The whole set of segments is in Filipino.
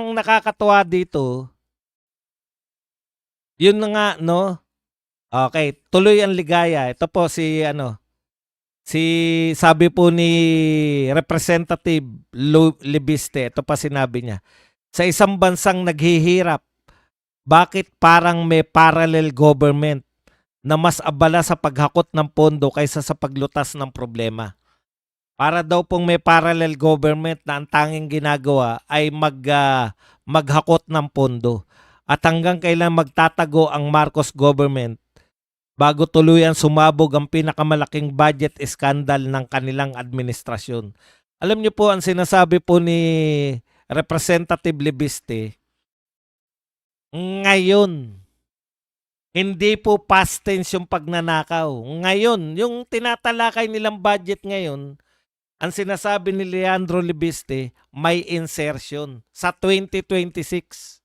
ang nakakatuwa dito, yun na nga 'no, okey, tuloy ang ligaya. Ito po si ano, si sabi po ni Representative Libiste, ito pa sinabi niya, "Sa isang bansang naghihirap, bakit parang may parallel government na mas abala sa paghakot ng pondo kaysa sa paglutas ng problema?" Para daw pong may parallel government na ang tanging ginagawa ay maghakot ng pondo. At hanggang kailan magtatago ang Marcos government bago tuluyang sumabog ang pinakamalaking budget scandal ng kanilang administrasyon. Alam niyo po, ang sinasabi po ni Representative Libiste, ngayon, hindi po past tense yung pagnanakaw. Ngayon, yung tinatalakay nilang budget ngayon, ang sinasabi ni Leandro Libiste, may insertion sa 2026.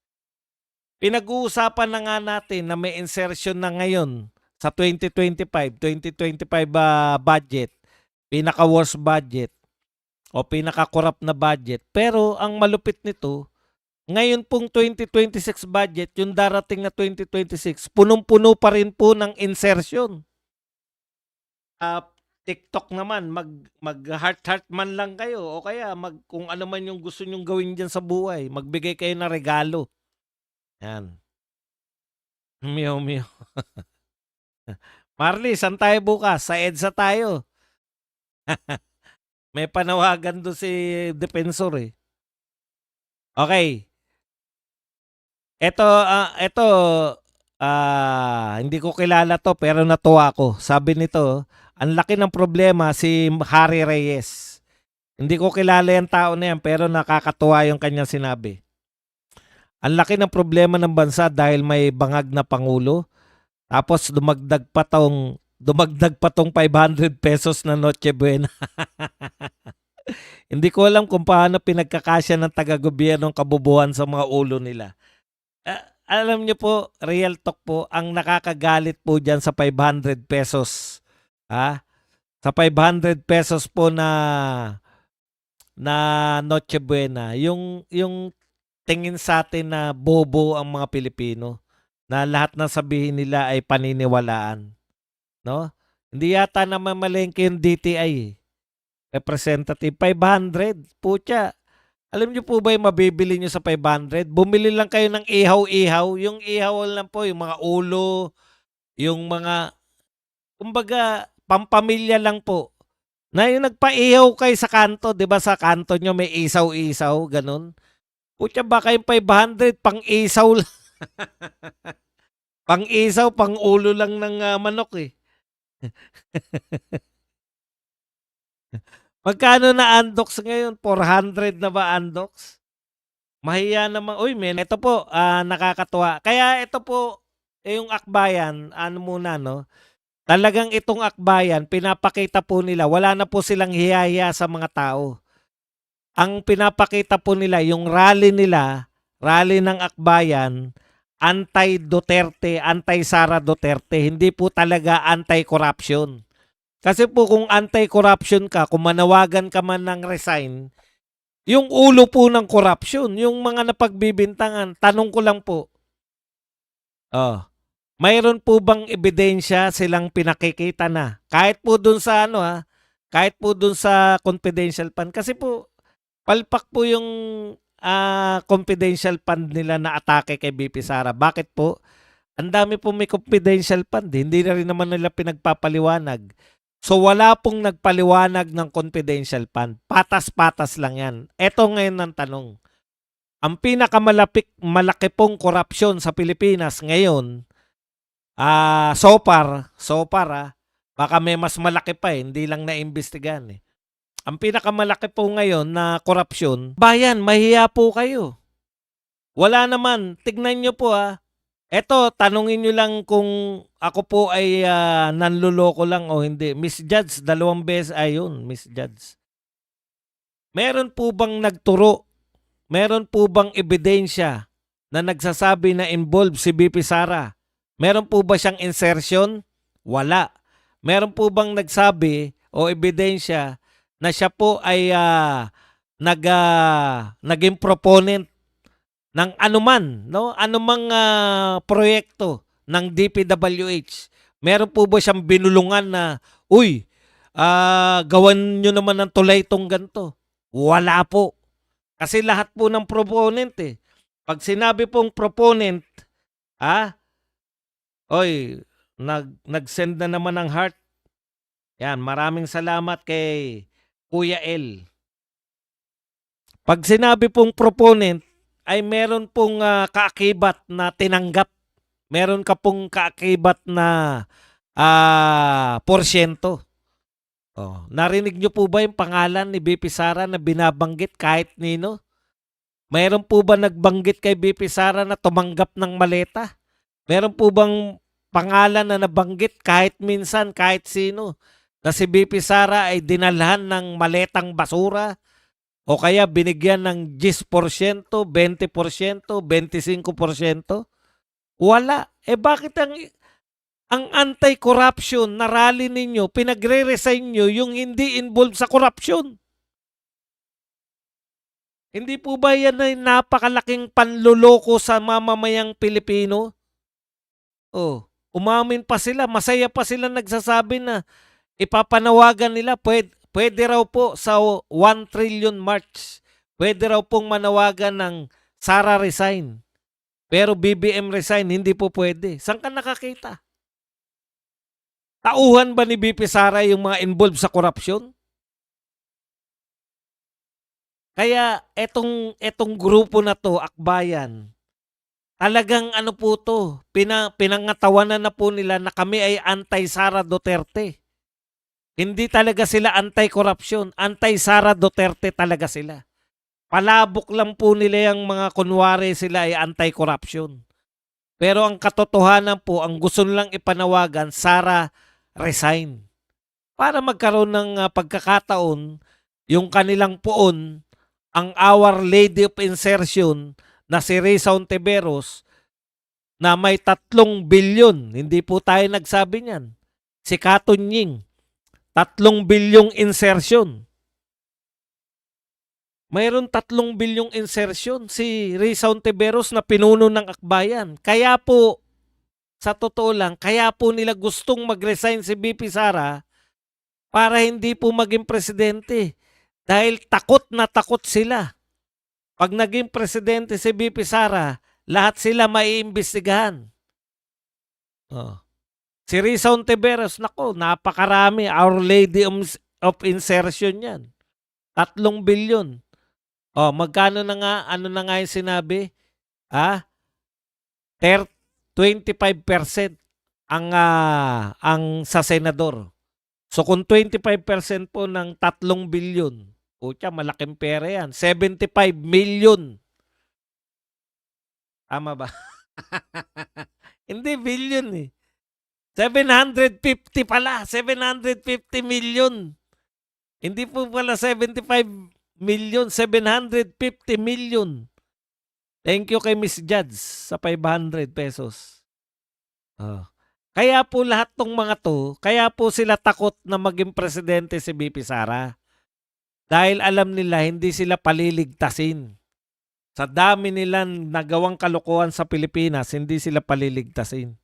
Pinag-uusapan na nga natin na may insertion na ngayon sa 2025 budget, pinaka-worst budget o pinaka-corrupt na budget. Pero ang malupit nito, ngayon pong 2026 budget, yung darating na 2026, punong-puno pa rin po ng insertion. TikTok naman, mag heart man lang kayo o kaya kung ano man yung gusto nyong gawin diyan sa buhay, magbigay kayo ng regalo. Yan. Meow meow. Marley, saan tayo bukas? Sa EDSA tayo. May panawagan doon si Defensor eh. Okay. Ito, hindi ko kilala to pero natuwa ko. Sabi nito, ang laki ng problema si Harry Reyes. Hindi ko kilala yung tao na yan pero nakakatuwa yung kanyang sinabi. Ang laki ng problema ng bansa dahil may bangag na pangulo. Tapos dumagdag pa tong 500 pesos na Noche Buena. Hindi ko alam kung paano pinagkakasya ng taga-gobyernong kabubuhan sa mga ulo nila. Alam niyo po, real talk po, ang nakakagalit po dyan sa 500 pesos. Sa 500 pesos po na Noche Buena, yung tingin sa atin na bobo ang mga Pilipino, na lahat ng sabihin nila ay paniniwalaan, no? Hindi yata naman malengke yung DTI, Representative 500, putya. Alam niyo po ba yung mabibili niyo sa 500? Bumili lang kayo ng ihaw-ihaw, yung ihaw lang po, yung mga ulo, yung mga, kumbaga, pampamilya lang po. Na yung nagpaihaw kayo sa kanto, 'di ba sa kanto nyo may isaw-isaw, ganun. Putya, baka yung 500 pang-isaw lang. Pang-isaw, pang-ulo lang ng manok eh. Magkano na Andox ngayon? 400 na ba Andox? Mahiya naman. Uy, men, ito po, nakakatuwa. Kaya ito po, yung akbayan, ano muna, no? Talagang itong akbayan, pinapakita po nila, wala na po silang hiya sa mga tao. Ang pinapakita po nila, yung rally nila, rally ng akbayan, anti-Duterte, anti-Sara Duterte, hindi po talaga anti-corruption. Kasi po kung anti-corruption ka, kung manawagan ka man ng resign, yung ulo po ng corruption, yung mga napagbibintangan, tanong ko lang po, mayroon po bang ebidensya silang pinakikita na? Kahit po dun sa kahit po dun sa confidential fund. Kasi po, palpak po yung confidential fund nila na atake kay BP Sara. Bakit po? Ang dami po may confidential fund. Hindi na rin naman nila pinagpapaliwanag. So wala pong nagpaliwanag ng confidential fund. Patas-patas lang yan. Ito ngayon ang tanong. Ang malaki pong korupsyon sa Pilipinas ngayon, so far, baka may mas malaki pa hindi lang naimbestigahan eh. Ang pinakamalaki po ngayon na korupsyon, bayan, mahiya po kayo. Wala naman, tignan nyo po Eto, tanungin nyo lang kung ako po ay nanluloko lang o hindi. Miss Judge, 2 beses ayun, Miss Judge. Meron po bang nagturo? Meron po bang ebidensya na nagsasabi na involved si BP Sara? Meron po ba siyang insertion? Wala. Meron po bang nagsabi o ebidensya na siya po ay naging proponent ng anuman, no? Anumang proyekto ng DPWH. Meron po ba siyang binulungan na, uy, gawan nyo naman ng tulay itong ganito? Wala po. Kasi lahat po ng proponent eh. Pag sinabi pong proponent, oy, nag-send na naman ng heart. Yan, maraming salamat kay Kuya L. Pag sinabi pong proponent, ay meron pong kaakibat na tinanggap. Meron ka pong kaakibat na porsyento. Oh, narinig nyo po ba yung pangalan ni BP Sara na binabanggit kahit nino? Meron po ba nagbanggit kay BP Sara na tumanggap ng maleta? Meron po bang pangalan na nabanggit kahit minsan, kahit sino? Na si BP Sara ay dinalhan ng maletang basura? O kaya binigyan ng 10%, 20%, 25%? Wala. Eh bakit ang anti-corruption na rally ninyo, pinagre-resign nyo yung hindi involved sa corruption? Hindi po ba yan ay napakalaking panluloko sa mamamayang Pilipino? Oh, umamin pa sila, masaya pa sila nagsasabi na ipapanawagan nila, pwede raw po sa 1 trillion march. Pwede raw pong manawagan ng Sara resign. Pero BBM resign, hindi po pwede. Saan ka nakakita? Tauhan ba ni BP Sara yung mga involved sa korupsyon? Kaya etong grupo na to, Akbayan, talagang ano po to, pinangatawanan na po nila na kami ay anti-Sara Duterte. Hindi talaga sila anti-corruption, anti-Sara Duterte talaga sila. Palabok lang po nila yung mga kunwari sila ay anti-corruption. Pero ang katotohanan po, ang gusto nilang ipanawagan, Sara resign. Para magkaroon ng pagkakataon, yung kanilang poon, ang Our Lady of Insertion na si Risa Ontiveros na may 3 bilyon. Hindi po tayo nagsabi niyan. Si Katon Ying, 3 bilyong insertion. Mayroon 3 bilyong insertion si Risa Ontiveros na pinuno ng Akbayan. Kaya po, sa totoo lang, kaya po nila gustong mag-resign si BP Sara para hindi po maging presidente. Dahil takot na takot sila. Pag naging presidente si BP Sara, lahat sila maiimbestigahan. Oh. Si Risa Ontiveros, nako, napakarami. Our Lady of Insertion yan. 3 bilyon. Oh, magkano na nga, ano na nga yung sinabi? 25% ang sa senador. So kung 25% po ng 3 bilyon, pucha, malaking pera yan. 75 million. Tama ba? Hindi billion eh. 750 pala. 750 million. Hindi po pala 75 million. 750 million. Thank you kay Miss Judge sa 500 pesos. Oh. Kaya po lahat tong mga to, kaya po sila takot na maging presidente si BP Sara. Dahil alam nila hindi sila paliligtasin. Sa dami nilang nagawang kalokohan sa Pilipinas, hindi sila paliligtasin.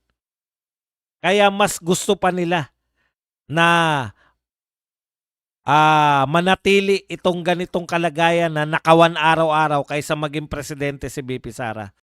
Kaya mas gusto pa nila na manatili itong ganitong kalagayan na nakawan araw-araw kaysa maging presidente si BP Sara.